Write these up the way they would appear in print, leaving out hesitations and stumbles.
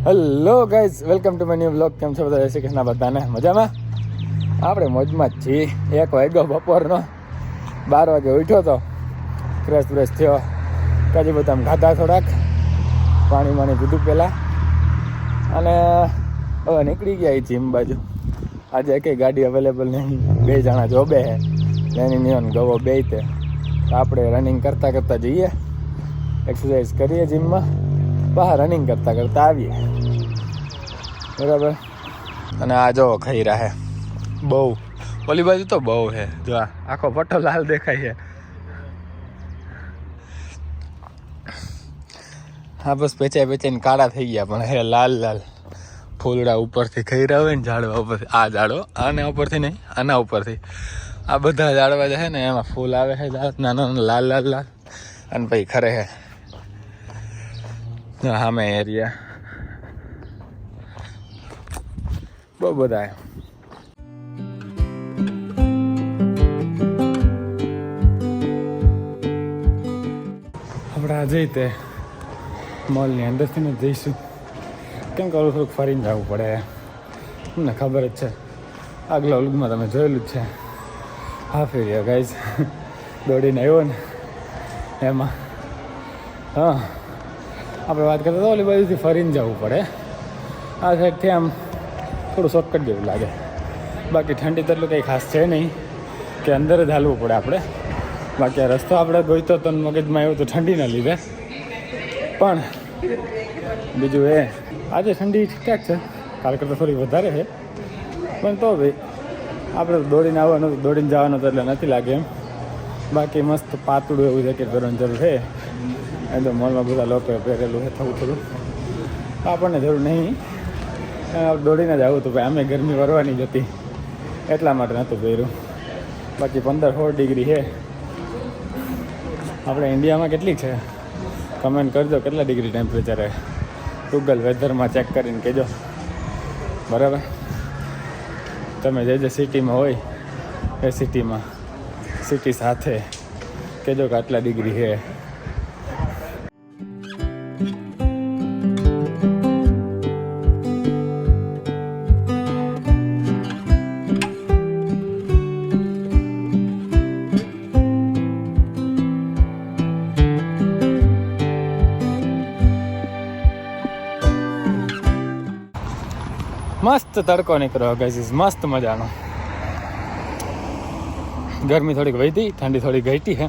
Hello guys, welcome to my new vlog. કેમ છો બધા? જય શ્રી કૃષ્ણ. બધાને મજામાં? આપણે મોજમાં જ છીએ. 1 વાગ્યો બપોરનો, 12 વાગે ઉઠ્યો તો, ફ્રેશ થયો, કાજુ બદામ ખાધા, થોડાક પાણી પીધું પહેલાં, અને હવે નીકળી ગયા જીમ બાજુ. આજે કંઈ ગાડી અવેલેબલ નહીં, 2 જણા જોબે છે, એની નિયન ગવો બે તે. આપણે રનિંગ કરતાં જઈએ, એક્સરસાઇઝ કરીએ જીમમાં, બહાર રનિંગ કરતાં આવીએ, બરાબર. અને આ જો ખાઈ રહ્યા હે બહુ, ઓલી બાજુ તો બહુ છે, જો આખો પટ્ટો લાલ દેખાય છે. હા, બસ પેચાઈને કાળા થઈ ગયા, પણ હે લાલ ફૂલડા ઉપરથી ખાઈ રહ્યા હોય ને, ઝાડવા ઉપરથી. આ ઝાડો આને ઉપરથી નહીં, આના ઉપરથી આ બધા ઝાડવા જે છે ને, એમાં ફૂલ આવે છે નાના લાલ. અને પછી ખરે છે સામે એરિયા બહુ બધા. આપણે આ જઈ તે મોલની અંદરથી ને જઈશું, કેમ કે થોડુંક ફરીને જવું પડે, તમને ખબર જ છે. આગલા વ્લોગમાં તમે જોયેલું જ છે. હા, ફેર્યા ગાઈઝ, દોડીને આવ્યો ને એમાં. હા, આપણે વાત કરતા તો ઓલી બાજુથી ફરીને જવું પડે. આ સાઈડથી આમ થોડું શોર્ટકટ જેવું લાગે. બાકી ઠંડી તો એટલું કંઈ ખાસ છે નહીં કે અંદર જ હાલવું પડે આપણે. બાકી આ રસ્તો આપણે ગોઈતો તો મગજમાં આવ્યો તો ઠંડીના લીધે. પણ બીજું એ, આજે ઠંડી ઠીકઠાક છે, કાલ કરતાં થોડી વધારે છે. પણ તો ભાઈ આપણે દોડીને આવવાનું, દોડીને જવાનું તો એટલે નથી લાગે એમ. બાકી મસ્ત પાતળું એવું જેકેટ પહેરવાની જરૂર છે. એ તો મોલમાં બધા લોકોએ પહેરેલું છે થોડું. આપણને જરૂર નહીં, દોડીને જ આવું હતું ભાઈ. અમે ગરમી વરવાની જ હતી એટલા માટે નહોતું પહેર્યું. બાકી 15-16 ડિગ્રી છે. આપણે ઇન્ડિયામાં કેટલી છે કમેન્ટ કરજો, કેટલા ડિગ્રી ટેમ્પરેચર છે. ગૂગલ વેધરમાં ચેક કરીને કહેજો, બરાબર. તમે જે સિટીમાં હોય એ સિટી સાથે કહેજો કે આટલા ડિગ્રી છે. મસ્ત તડકો નીકળ્યો ગાઈઝ, મસ્ત મજાનો. ગરમી થોડીક વધી, ઠંડી થોડી ઘટી છે.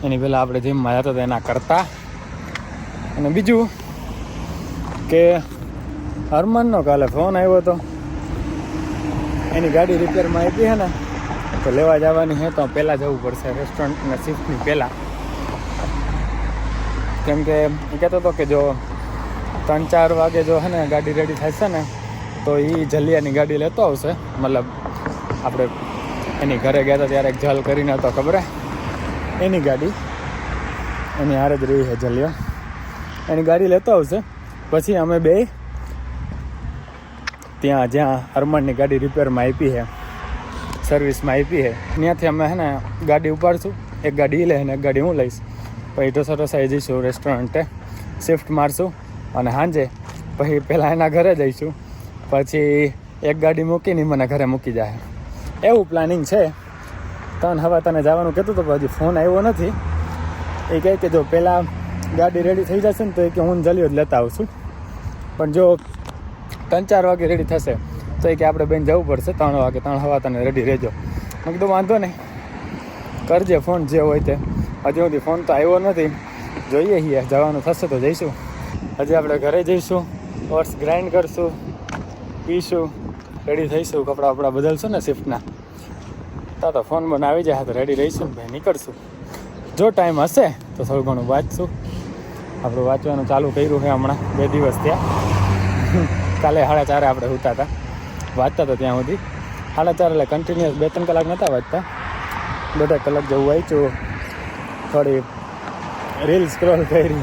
એની પહેલાં આપણે જીમમાં જતા હતા એના કરતાં. અને બીજું કે હરમાનનો કાલે ફોન આવ્યો હતો, એની ગાડી રિપેરમાં આપી છે ને, તો લેવા જવાની છે. તો પહેલાં જવું પડશે રેસ્ટોરન્ટના શિફ્ટની પહેલાં. કેમ કે એ કહેતો હતો કે જો 3-4 વાગે જો છે ને ગાડી રેડી થશે ને, તો એ જલિયાની ગાડી લેતો આવશે. મતલબ આપણે એની ઘરે ગયા હતા ત્યારે એક જલ કરીને હતો, ખબર એની ગાડી, એની હારે જ રહી છે જલિયા, એની ગાડી લેતો આવશે. પછી અમે બે ત્યાં જ્યાં અરમાનની ગાડી રિપેરમાં આપી છે, સર્વિસમાં આપી છે, ત્યાંથી અમે છે ને ગાડી ઉપાડશું. એક ગાડી એ લે ને એક ગાડી હું લઈશ. પછી ઢોસાઈ જઈશું, રેસ્ટોરન્ટે શિફ્ટ મારશું. અને સાંજે પછી પહેલાં એના ઘરે જઈશું, પછી એક ગાડી મૂકીને મને ઘરે મૂકી જાય, એવું પ્લાનિંગ છે. હવે તને જવાનું કહેતું હતો, હજી ફોન આવ્યો નથી. એ કહે કે જો પહેલાં ગાડી રેડી થઈ જશે ને તો એ કે હું જલ્દી જ લેતા આવશું. પણ જો 3-4 વાગે રેડી થશે તો એ કે આપણે બેન જવું પડશે 3 વાગે. 3 હવા તને રેડી રહેજો. મેં કીધું વાંધો નહીં, કરજે ફોન જે હોય તે. હજી સુધી ફોન તો આવ્યો નથી, જોઈએ છીએ. જવાનું થશે તો જઈશું. હજી આપણે ઘરે જઈશું, ઓટ્સ ગ્રાઇન્ડ કરશું, પીશું, રેડી થઈશું, કપડાં બદલશું ને શિફ્ટના. તો ફોન મને આવી જાય તો રેડી રહીશું ને ભાઈ નીકળશું. જો ટાઈમ હશે તો થોડું ઘણું વાંચશું. આપણું વાંચવાનું ચાલુ કર્યું છે હમણાં 2 દિવસ થયા. કાલે 4:30 આપણે સૂતા હતા, વાંચતા હતા ત્યાં સુધી 4:30, એટલે કન્ટિન્યુઅસ 2-3 કલાક નહોતા વાંચતા, 2.5 કલાક જેવું વાંચ્યું. થોડી રીલ સ્ક્રોલ કરી,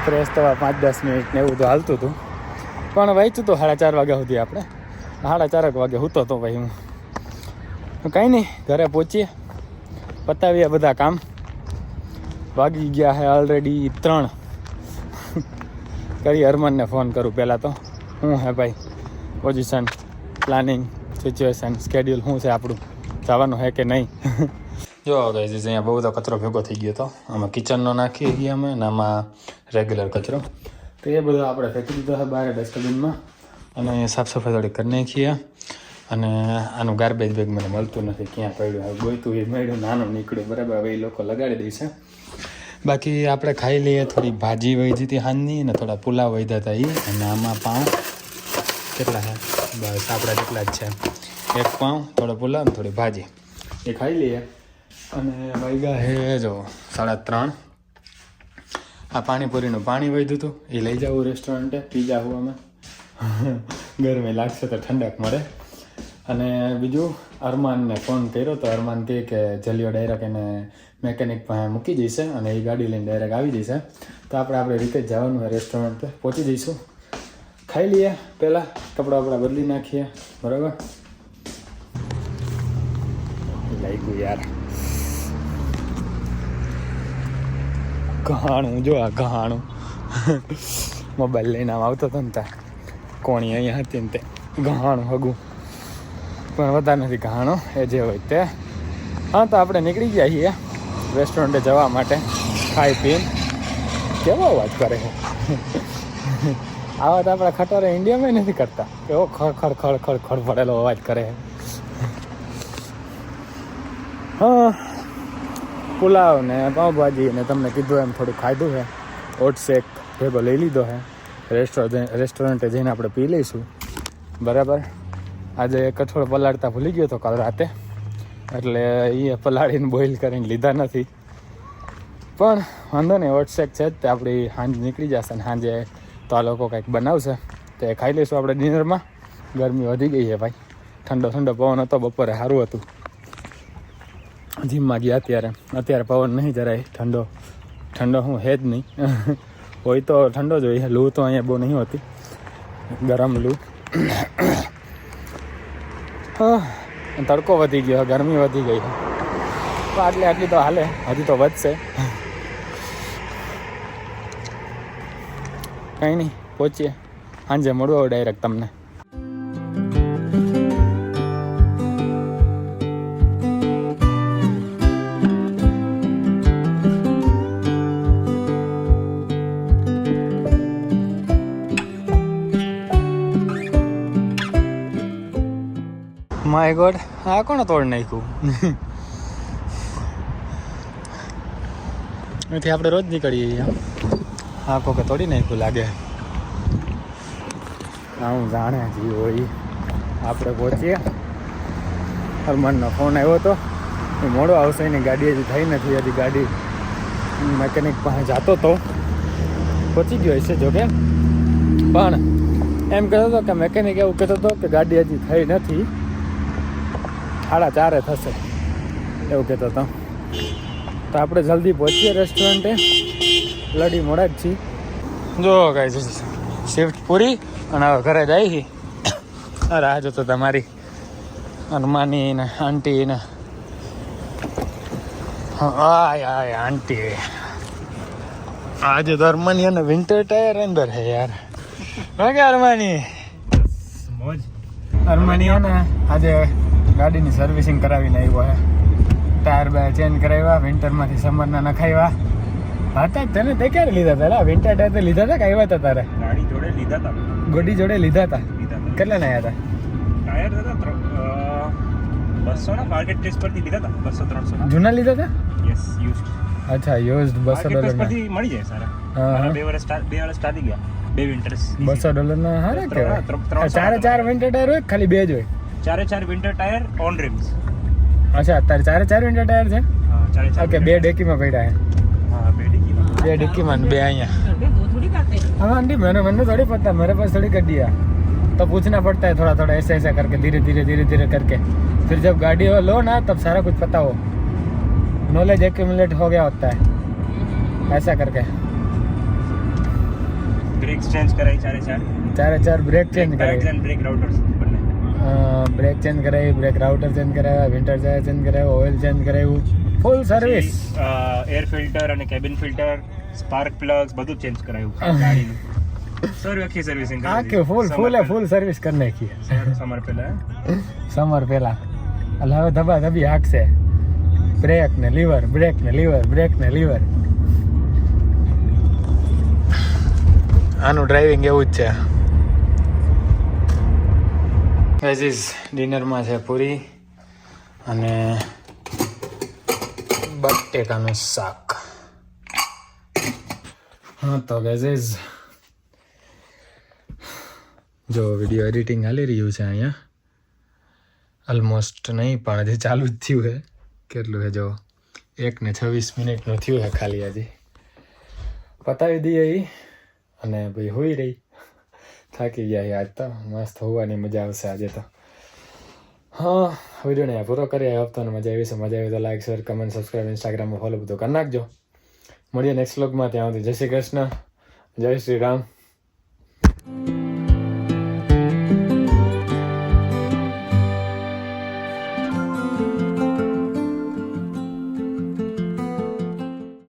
ફ્રેશ થવા 5-10 મિનિટ ને એવું તો હાલતું હતું. પણ વાંચ્યું તો 4:30 વાગ્યા સુધી. આપણે 4:30 વાગે સૂતો હતો ભાઈ હું. કંઈ નહીં, ઘરે પહોંચીએ, પતાવીએ બધા કામ. વાગી ગયા હે ઓલરેડી 3. કરી અરમાનને ફોન કરું પહેલાં તો શું હે ભાઈ પોઝિશન પ્લાનિંગ સિચ્યુએશન સ્કેડ્યુલ શું છે આપણું જવાનું હે કે નહીં. જો ગાઈઝ અહીંયા બહુ બધો કચરો ભેગો થઈ ગયો હતો. આમાં કિચનનો નાખી ગયા અમે અને આમાં રેગ્યુલર કચરો. તો એ બધો આપણે ફેંકી દીધો છે બહાર ડસ્ટબિનમાં અને સાફ સફાઈ થોડી કરી નાખીએ. અને આનું ગાર્બેજ બેગ મને મળતું નથી, ક્યાં પડ્યું હવે ગોઈતું એ મળ્યું નાનું નીકળ્યું બરાબર. હવે એ લોકો લગાડી દઈશે. બાકી આપણે ખાઈ લઈએ. થોડી ભાજી વહી હતી હાનની અને થોડા પુલાવ વધ્યા હતા એ. અને આમાં પાઉં કેટલા છે? બસ આપણા જેટલા જ છે. એક પાઉં, થોડો પુલાવ ને થોડી ભાજી એ ખાઈ લઈએ. અને વાગ્યા હે જો 3:30. આ પાણીપુરીનું પાણી વધ્યું હતું એ લઈ જાઉં રેસ્ટોરન્ટે, પી જાઉં અમે. ગરમી લાગશે તો ઠંડક મળે. અને બીજું અરમાનને ફોન કર્યો તો અરમાન કહે કે જલ્યો ડાયરેક્ટ એને મેકેનિક પાસે મૂકી જઈશે અને એ ગાડી લઈને ડાયરેક્ટ આવી જઈશે. તો આપણી રીતે જ જવાનું હોય રેસ્ટોરન્ટ પર પહોંચી જઈશું. ખાઈ લઈએ પહેલાં, કપડાં બપડા બદલી નાખીએ બરાબર. લાગ્યું યાર ગહાણું, જો આ ગહાણું મોબાઈલ લઈને આમ આવતો હતો ને ત્યાં કોણી અહીંયા હતી ને તે ગહાણું હગું પણ વધારે નથી ગહાણો એ જે હોય તે. હા તો આપણે નીકળી ગયા છીએ રેસ્ટોરન્ટે જવા માટે ખાઈ પીને. કેવો અવાજ કરે છે આવા તો આપણા ખટારે ઇન્ડિયામાં નથી કરતા. કેવો ખડ ખડ ખડ ખડ ખડ પડેલો અવાજ કરે છે. હા પુલાવ ને પાઉંભાજી ને તમને કીધું એમ થોડું ખાધું છે. ઓટ શેક ભેગો લઈ લીધો છે. રેસ્ટોરન્ટે જઈને આપણે પી લઈશું બરાબર. આજે કઠોળ પલાળતા ભૂલી ગયો હતો કાલ રાતે, એટલે એ પલાળીને બોઇલ કરીને લીધા નથી. પણ વાંધો નહીં, ઓટ શેક છે જ તે આપણી સાંજ નીકળી જશે ને સાંજે તો આ લોકો કંઈક બનાવશે તે ખાઈ લઈશું આપણે ડિનરમાં. ગરમી વધી ગઈ છે ભાઈ, ઠંડો ઠંડો પવન હતો બપોરે, સારું હતું. જીમમાં ગયા અત્યારે પવન નહીં જરાય, ઠંડો ઠંડો હું હે જ નહીં. હોય તો ઠંડો જ હોય, લૂ તો અહીંયા બહુ નહીં હોતી, ગરમ લૂ. હા તડકો વધી ગયો, ગરમી વધી ગઈ તો આટલી તો હાલે, હજી તો વધશે. કંઈ નહીં, પહોંચીએ સાંજે મળવો ડાયરેક્ટ તમને. માય ગોડ, આ કોણે તોડ નાખ્યું? એથી આપણે રોજ નીકળીએ. હા કોકે તોડી નાખ્યું લાગે. હા હું જાણે જી હોય. આપણે પહોંચીએ. અરમાનનો ફોન આવ્યો હતો, એ મોડો આવશે, એની ગાડી હજી થઈ નથી. હજી ગાડી મેકેનિક પાસે જતો હતો, પહોંચી ગયો હશે જોકે. પણ એમ કહેતો હતો કે મેકેનિક એવું કહેતો હતો કે ગાડી હજી થઈ નથી, 4:30 થશે એવું કહેતો હતો. તો આપણે જલ્દી પહોંચીએ રેસ્ટોરન્ટે, લડી મોડા જ છીએ. જો કાંઈ શિફ્ટ પૂરી અને હવે ઘરે જાય છે. રાહ જોતો તમારી અરમાની ને આંટી ને. આય આંટી, આજે તો અરમાની અને વિન્ટર ટાયર અંદર છે યાર. હા કે અરમાની મોજ. અરમાની ને આજે ગાડીની સર્વિસિંગ કરાવીને આવ્યો હે. ટાયર બે ચેન્જ કરાવ્યા, વિન્ટરમાંથી સમરના નખાવ્યા. હતા તને તે ક્યારે લીધા હતા? વિન્ટર ટાયર તો લીધા હતા કે આવ્યા હતા તારે? ગાડી જોડે લીધા હતા. ગાડી જોડે લીધા હતા. કેટલા ના આવ્યા હતા? ટાયર હતા 200 ના માર્કેટ પ્લેસ પરથી લીધા હતા. 200-300 જૂના લીધા હતા? Yes, used. અચ્છા, યુઝડ $200 પરથી મળી જાય સારા. હા 2 વર્ષ સ્ટાર્ટ ગયા. 2 વિન્ટર્સ $200 ના હારા કે? 4 વિન્ટર ટાયર હોય ખાલી 2 જ હોય? 4 વિન્ટર ટાયર ઓન રિમ્સ. અચ્છા, અત્યારે 4 વિન્ટર ટાયર છે? હા 4. ઓકે, 2 ડેકીમાં પડ્યા છે. હા 2 डिक्की में 2 અહીંયા. हाँ आंटी मैंने थोड़ी पता, मेरे पास थोड़ी गड्डी है, तो पूछना पड़ता है थोड़ा थोड़ा ऐसे ऐसा करके, धीरे धीरे धीरे धीरे करके. फिर जब गाड़ी लो ना तब सारा कुछ पता हो, नॉलेज एक्यूमुलेट हो गया होता है ऐसा करके. ब्रेक चेंज कराई 4 ब्रेक चेंज कराई, ब्रेक राउटर्स ब्रेक चेंज कराई, ब्रेक राउटर चेंज कराया, विंटर टायर चेंज कराया, oil change कराયું, full service. Air filter અને કેબિન ફિલ્ટર, સ્પાર્ક પ્લગ્સ બધું ચેન્જ કરાયું ગાડીનું. આખી સર્વિસિંગ આખી ફૂલ સર્વિસ કરી નાખી સમર પહેલા સમર પહેલા. એટલે હવે ધબા ધબી હાંકશે. બ્રેક ને લીવર, બ્રેક ને લીવર, બ્રેક ને લીવર. આનું ડ્રાઇવિંગ એવું જ છે. ગાઈઝ ડિનરમાં છે પૂરી અને બટેકાનું શાક. હા તો ગાઈઝ જો વિડીયો એડિટિંગ હાલી રહ્યું છે અહીંયા. ઓલમોસ્ટ નહીં પણ હજી ચાલુ જ થયું છે. કેટલું છે જો 1:26 મિનિટનું થયું છે ખાલી. હજી પતાવી દઈએ એ અને ભાઈ હોઈ રહી. થાકી ગયા આજ તો. મસ્ત હોવાની મજા આવશે આજે તો. હા વિડીયોને પૂરો કરીએ. હપ્તાને મજા આવી છે. મજા આવી તો લાઈક શેર કમેન્ટ સબસ્ક્રાઈબ ઇન્સ્ટાગ્રામમાં ફોલો બધું કરી નાખજો. મળીએ નેક્સ્ટ વ્લોગમાં. ત્યાં સુધી જય શ્રી કૃષ્ણ, જય શ્રી રામ.